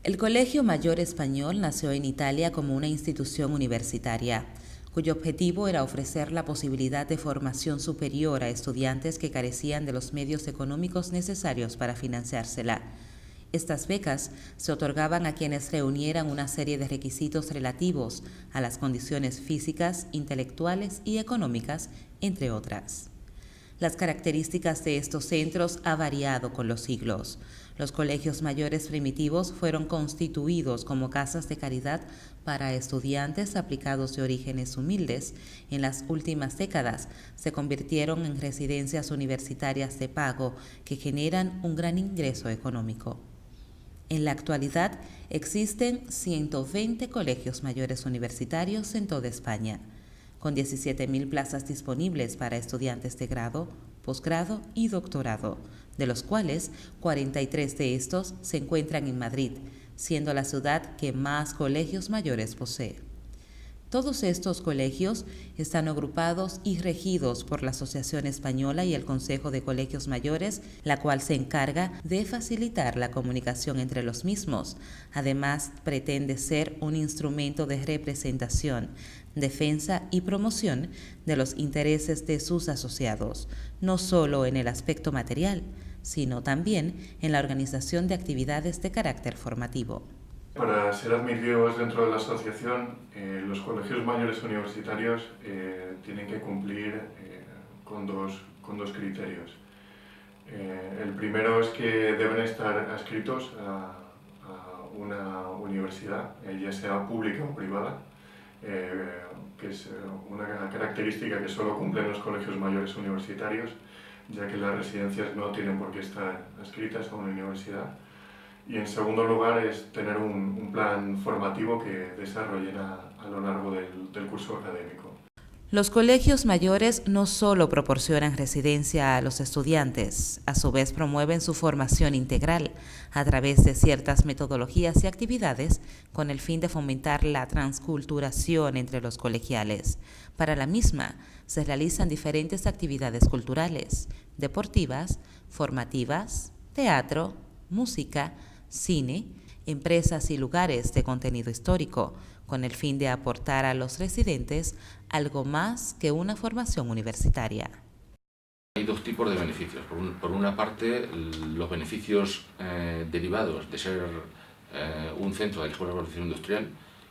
El Colegio Mayor Español nació en Italia como una institución universitaria, cuyo objetivo era ofrecer la posibilidad de formación superior a estudiantes que carecían de los medios económicos necesarios para financiársela. Estas becas se otorgaban a quienes reunieran una serie de requisitos relativos a las condiciones físicas, intelectuales y económicas, entre otras. Las características de estos centros ha variado con los siglos. Los colegios mayores primitivos fueron constituidos como casas de caridad para estudiantes aplicados de orígenes humildes. En las últimas décadas se convirtieron en residencias universitarias de pago que generan un gran ingreso económico. En la actualidad existen 120 colegios mayores universitarios en toda España, con 17.000 plazas disponibles para estudiantes de grado, posgrado y doctorado, de los cuales 43 de estos se encuentran en Madrid, siendo la ciudad que más colegios mayores posee. Todos estos colegios están agrupados y regidos por la Asociación Española y el Consejo de Colegios Mayores, la cual se encarga de facilitar la comunicación entre los mismos. Además, pretende ser un instrumento de representación, defensa y promoción de los intereses de sus asociados, no solo en el aspecto material, sino también en la organización de actividades de carácter formativo. Para ser admitidos dentro de la asociación, los colegios mayores universitarios tienen que cumplir con dos criterios. El primero es que deben estar adscritos a una universidad, ya sea pública o privada, que es una característica que solo cumplen los colegios mayores universitarios, ya que las residencias no tienen por qué estar adscritas a una universidad. Y en segundo lugar es tener un plan formativo que desarrollen a lo largo del curso académico. Los colegios mayores no solo proporcionan residencia a los estudiantes, a su vez promueven su formación integral a través de ciertas metodologías y actividades con el fin de fomentar la transculturación entre los colegiales. Para la misma se realizan diferentes actividades culturales, deportivas, formativas, teatro, música, cine, empresas y lugares de contenido histórico, con el fin de aportar a los residentes algo más que una formación universitaria. Hay dos tipos de beneficios. Por una parte, los beneficios derivados de ser un centro de la Escuela de Evaluación Industrial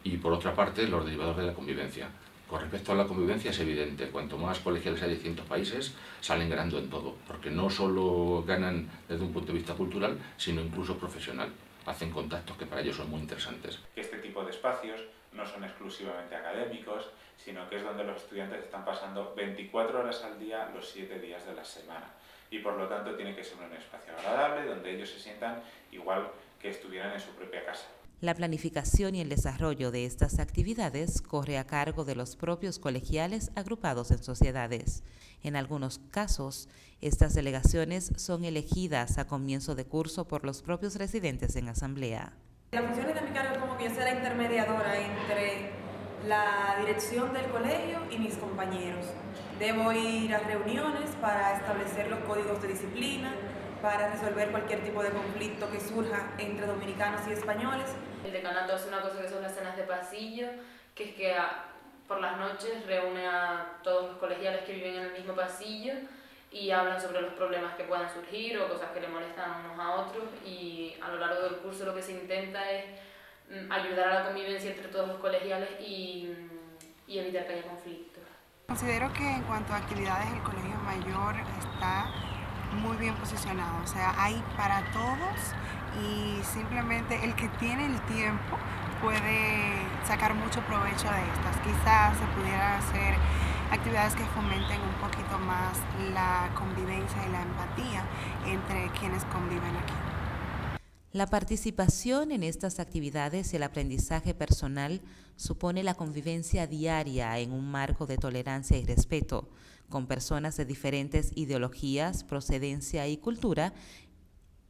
y por otra parte, los derivados de la convivencia. Con respecto a la convivencia es evidente, cuanto más colegiales hay de distintos países, salen ganando en todo, porque no solo ganan desde un punto de vista cultural, sino incluso profesional. Hacen contactos que para ellos son muy interesantes. Este tipo de espacios no son exclusivamente académicos, sino que es donde los estudiantes están pasando 24 horas al día, los 7 días de la semana. Y por lo tanto tiene que ser un espacio agradable, donde ellos se sientan igual que estuvieran en su propia casa. La planificación y el desarrollo de estas actividades corre a cargo de los propios colegiales agrupados en sociedades. En algunos casos, estas delegaciones son elegidas a comienzo de curso por los propios residentes en asamblea. La función de mi cargo es como que yo soy la intermediadora entre la dirección del colegio y mis compañeros. Debo ir a reuniones para establecer los códigos de disciplina, para resolver cualquier tipo de conflicto que surja entre dominicanos y españoles. El decanato hace una cosa que son las cenas de pasillo, que es que por las noches reúne a todos los colegiales que viven en el mismo pasillo y hablan sobre los problemas que puedan surgir o cosas que le molestan unos a otros, y a lo largo del curso lo que se intenta es ayudar a la convivencia entre todos los colegiales y evitar que haya conflictos. Considero que en cuanto a actividades el colegio mayor está muy bien posicionado, o sea, hay para todos y simplemente el que tiene el tiempo puede sacar mucho provecho de estas. Quizás se pudiera hacer actividades que fomenten un poquito más la convivencia y la empatía entre quienes conviven aquí. La participación en estas actividades y el aprendizaje personal supone la convivencia diaria en un marco de tolerancia y respeto con personas de diferentes ideologías, procedencia y cultura.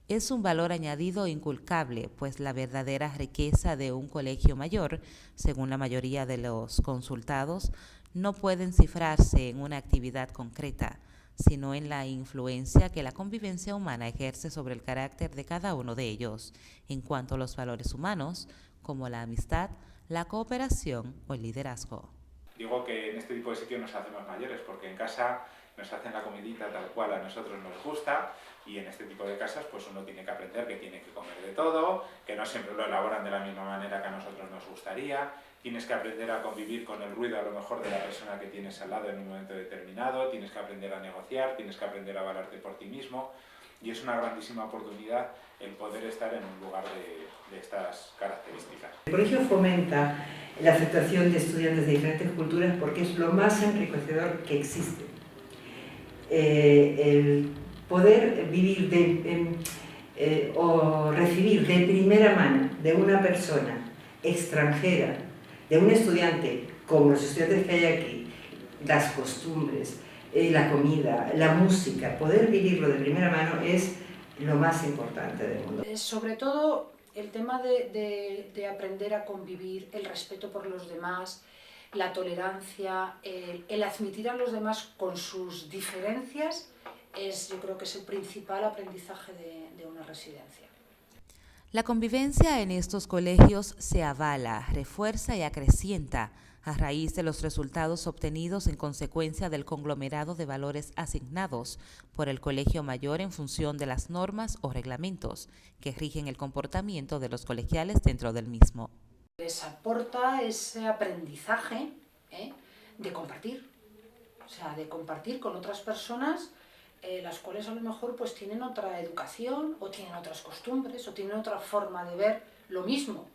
Es un valor añadido inculcable, pues la verdadera riqueza de un colegio mayor, según la mayoría de los consultados, no puede cifrarse en una actividad concreta, sino en la influencia que la convivencia humana ejerce sobre el carácter de cada uno de ellos, en cuanto a los valores humanos, como la amistad, la cooperación o el liderazgo. Digo que en este tipo de sitios nos hacemos mayores, porque en casa nos hacen la comidita tal cual a nosotros nos gusta, y en este tipo de casas pues uno tiene que aprender que tiene que comer de todo, que no siempre lo elaboran de la misma manera que a nosotros nos gustaría, tienes que aprender a convivir con el ruido a lo mejor de la persona que tienes al lado en un momento determinado, tienes que aprender a negociar, tienes que aprender a valorarte por ti mismo, y es una grandísima oportunidad el poder estar en un lugar de estas características. El colegio fomenta la aceptación de estudiantes de diferentes culturas porque es lo más enriquecedor que existe. El poder vivir o recibir de primera mano de una persona extranjera, de un estudiante, como los estudiantes que hay aquí, las costumbres, la comida, la música, poder vivirlo de primera mano es lo más importante del mundo. Sobre todo el tema de aprender a convivir, el respeto por los demás, la tolerancia, el admitir a los demás con sus diferencias, yo creo que es el principal aprendizaje de una residencia. La convivencia en estos colegios se avala, refuerza y acrecienta a raíz de los resultados obtenidos en consecuencia del conglomerado de valores asignados por el Colegio Mayor en función de las normas o reglamentos que rigen el comportamiento de los colegiales dentro del mismo. Les aporta ese aprendizaje de compartir, o sea, de compartir con otras personas las cuales a lo mejor pues tienen otra educación o tienen otras costumbres o tienen otra forma de ver lo mismo,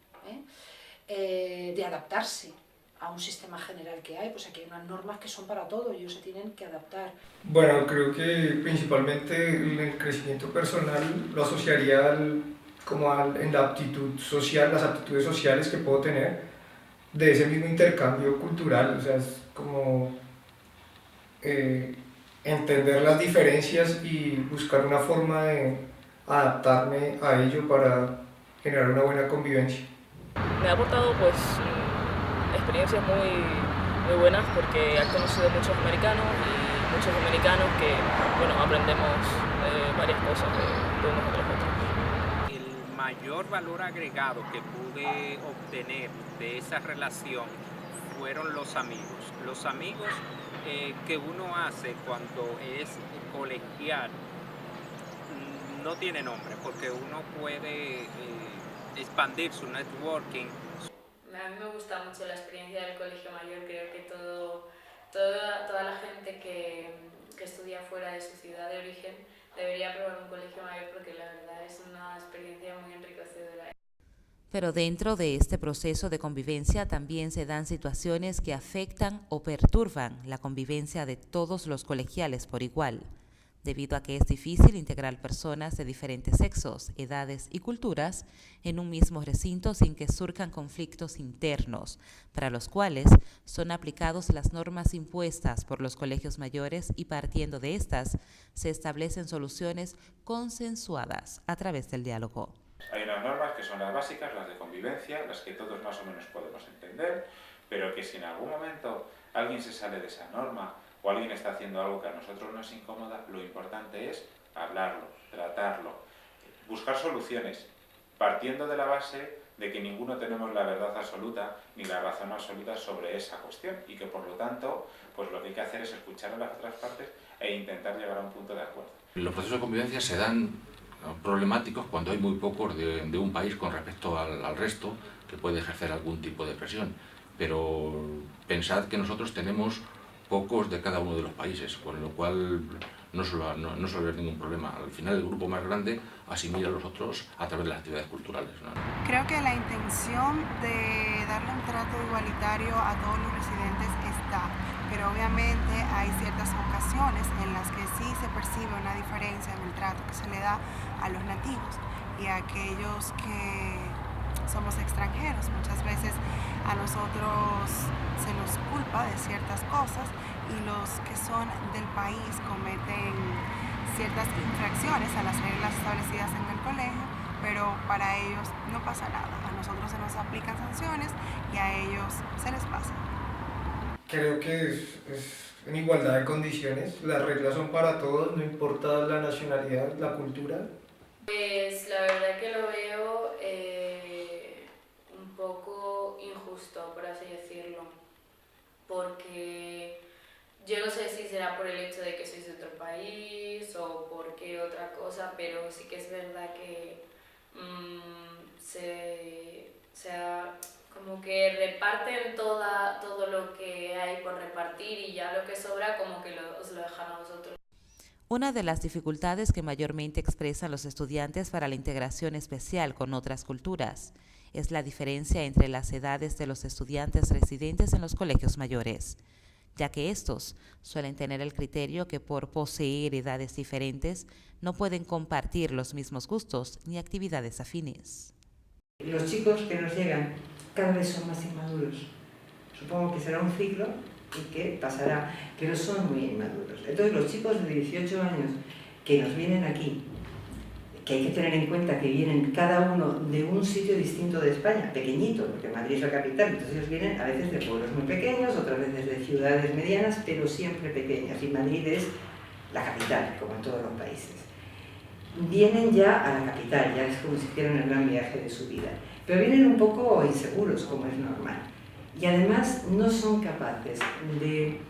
de adaptarse a un sistema general que hay, pues aquí hay unas normas que son para todo y ellos se tienen que adaptar. Bueno, creo que principalmente el crecimiento personal lo asociaría en la aptitud social, las aptitudes sociales que puedo tener de ese mismo intercambio cultural, o sea, es como entender las diferencias y buscar una forma de adaptarme a ello para generar una buena convivencia. Me ha aportado pues experiencias muy buenas porque he conocido muchos americanos y muchos americanos que aprendemos varias cosas de unos de los otros. El mayor valor agregado que pude obtener de esa relación fueron los amigos. Los amigos que uno hace cuando es colegial no tiene nombre porque uno puede expandir su networking. A mí me gusta mucho la experiencia del Colegio Mayor, creo que toda la gente que estudia fuera de su ciudad de origen debería probar un Colegio Mayor porque la verdad es una experiencia muy enriquecedora. Pero dentro de este proceso de convivencia también se dan situaciones que afectan o perturban la convivencia de todos los colegiales por igual, debido a que es difícil integrar personas de diferentes sexos, edades y culturas en un mismo recinto sin que surjan conflictos internos, para los cuales son aplicados las normas impuestas por los colegios mayores y partiendo de estas se establecen soluciones consensuadas a través del diálogo. Hay unas normas que son las básicas, las de convivencia, las que todos más o menos podemos entender, pero que si en algún momento alguien se sale de esa norma o alguien está haciendo algo que a nosotros nos incomoda, lo importante es hablarlo, tratarlo, buscar soluciones, partiendo de la base de que ninguno tenemos la verdad absoluta ni la razón absoluta sobre esa cuestión y que por lo tanto pues lo que hay que hacer es escuchar a las otras partes e intentar llegar a un punto de acuerdo. Los procesos de convivencia se dan problemáticos cuando hay muy pocos de un país con respecto al resto que puede ejercer algún tipo de presión, pero pensad que nosotros tenemos pocos de cada uno de los países, con lo cual no suele haber ningún problema. Al final el grupo más grande asimila a los otros a través de las actividades culturales, ¿no? Creo que la intención de darle un trato igualitario a todos los residentes está, pero obviamente hay ciertas ocasiones en las que sí se percibe una diferencia en el trato que se le da a los nativos y a aquellos que somos extranjeros. Muchas veces a nosotros se nos culpa de ciertas cosas y los que son del país cometen ciertas infracciones a las reglas establecidas en el colegio, pero para ellos no pasa nada. A nosotros se nos aplican sanciones y a ellos se les pasa. creo que es en igualdad de condiciones, las reglas son para todos, no importa la nacionalidad, la cultura. Pues la verdad que lo veo un poco injusto, por así decirlo, porque yo no sé si será por el hecho de que sois de otro país o por qué otra cosa, pero sí que es verdad que como que reparten todo lo que hay por repartir y ya lo que sobra como que os lo dejan a vosotros. Una de las dificultades que mayormente expresan los estudiantes para la integración especial con otras culturas es la diferencia entre las edades de los estudiantes residentes en los colegios mayores, ya que estos suelen tener el criterio que por poseer edades diferentes no pueden compartir los mismos gustos ni actividades afines. Los chicos que nos llegan cada vez son más inmaduros. Supongo que será un ciclo y que pasará, pero son muy inmaduros. Entonces los chicos de 18 años que nos vienen aquí, que hay que tener en cuenta que vienen cada uno de un sitio distinto de España, pequeñito, porque Madrid es la capital, entonces ellos vienen a veces de pueblos muy pequeños, otras veces de ciudades medianas, pero siempre pequeñas, y Madrid es la capital, como en todos los países. Vienen ya a la capital, ya es como si hicieran el gran viaje de su vida, pero vienen un poco inseguros, como es normal, y además no son capaces de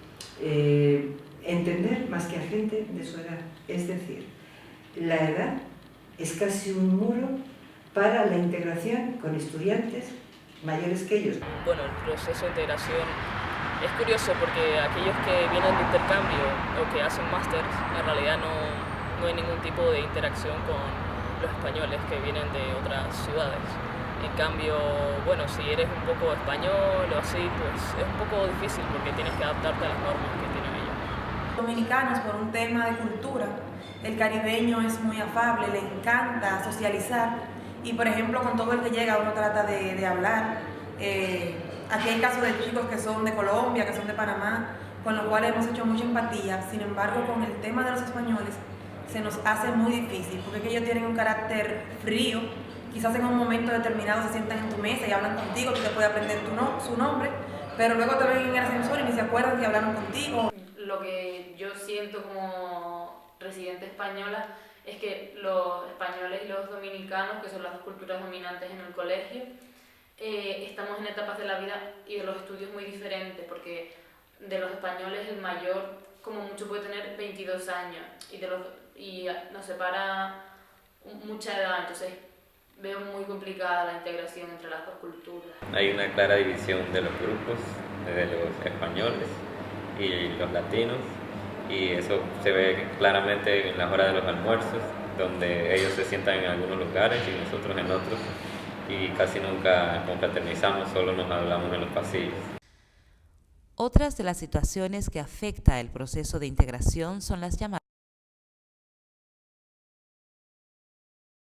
entender más que a gente de su edad, es decir, la edad es casi un muro para la integración con estudiantes mayores que ellos. Bueno, el proceso de integración es curioso porque aquellos que vienen de intercambio o que hacen másters, en realidad no hay ningún tipo de interacción con los españoles que vienen de otras ciudades. En cambio, bueno, si eres un poco español o así, pues es un poco difícil porque tienes que adaptarte a las normas que tienen ellos. Dominicanos, por un tema de cultura, el caribeño es muy afable, le encanta socializar y, por ejemplo, con todo el que llega uno trata de hablar. Aquí hay casos de chicos que son de Colombia, que son de Panamá, con los cuales hemos hecho mucha empatía. Sin embargo, con el tema de los españoles se nos hace muy difícil porque es que ellos tienen un carácter frío. Quizás en un momento determinado se sientan en tu mesa y hablan contigo, tú te puedes aprender su nombre, pero luego te ven en el ascensor y ni se acuerdan que hablaron contigo. Lo que yo siento como residente española es que los españoles y los dominicanos, que son las dos culturas dominantes en el colegio, estamos en etapas de la vida y de los estudios muy diferentes, porque de los españoles el mayor como mucho puede tener 22 años y nos separa mucha edad, entonces veo muy complicada la integración entre las dos culturas. Hay una clara división de los grupos, de los españoles y los latinos, y eso se ve claramente en las horas de los almuerzos, donde ellos se sientan en algunos lugares y nosotros en otros, y casi nunca confraternizamos, solo nos hablamos en los pasillos. Otras de las situaciones que afecta el proceso de integración son las llamadas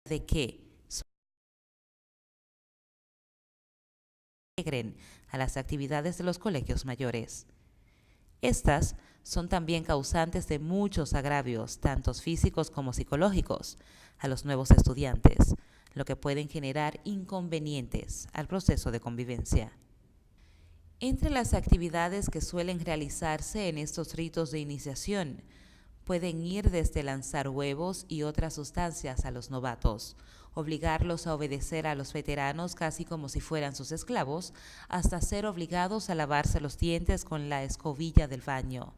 de que integren a las actividades de los colegios mayores. Estas son también causantes de muchos agravios, tanto físicos como psicológicos, a los nuevos estudiantes, lo que pueden generar inconvenientes al proceso de convivencia. Entre las actividades que suelen realizarse en estos ritos de iniciación, pueden ir desde lanzar huevos y otras sustancias a los novatos, obligarlos a obedecer a los veteranos casi como si fueran sus esclavos, hasta ser obligados a lavarse los dientes con la escobilla del baño.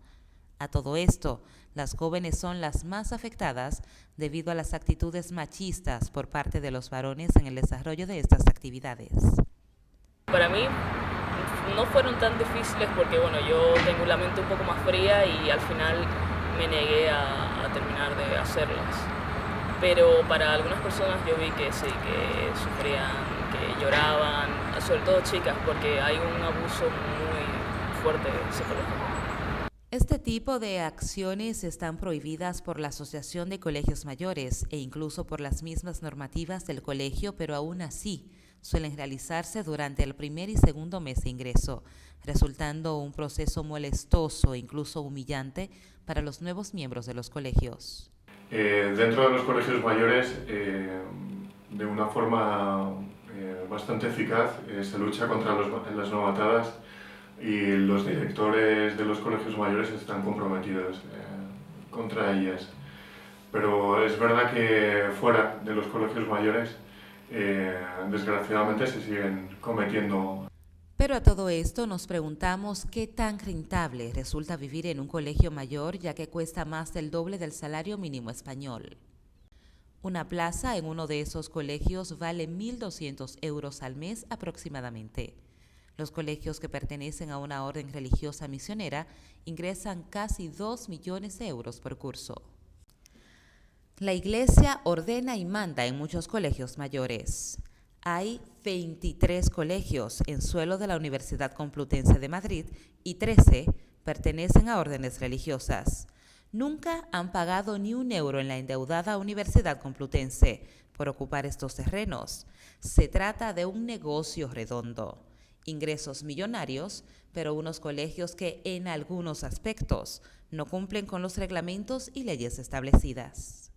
A todo esto, las jóvenes son las más afectadas debido a las actitudes machistas por parte de los varones en el desarrollo de estas actividades. Para mí no fueron tan difíciles porque bueno, yo tengo la mente un poco más fría y al final me negué a terminar de hacerlas. Pero para algunas personas yo vi que sí, que sufrían, que lloraban, sobre todo chicas, porque hay un abuso muy fuerte psicológico. Este tipo de acciones están prohibidas por la Asociación de Colegios Mayores e incluso por las mismas normativas del colegio, pero aún así suelen realizarse durante el primer y segundo mes de ingreso, resultando un proceso molestoso e incluso humillante para los nuevos miembros de los colegios. Dentro de los colegios mayores, de una forma bastante eficaz, se lucha contra las novatadas y los directores de los colegios mayores están comprometidos contra ellas. Pero es verdad que fuera de los colegios mayores, desgraciadamente se siguen cometiendo. Pero a todo esto nos preguntamos qué tan rentable resulta vivir en un colegio mayor, ya que cuesta más del doble del salario mínimo español. Una plaza en uno de esos colegios vale 1.200 euros al mes aproximadamente. Los colegios que pertenecen a una orden religiosa misionera ingresan casi 2 millones de euros por curso. La Iglesia ordena y manda en muchos colegios mayores. Hay 23 colegios en suelo de la Universidad Complutense de Madrid y 13 pertenecen a órdenes religiosas. Nunca han pagado ni un euro en la endeudada Universidad Complutense por ocupar estos terrenos. Se trata de un negocio redondo. Ingresos millonarios, pero unos colegios que en algunos aspectos no cumplen con los reglamentos y leyes establecidas.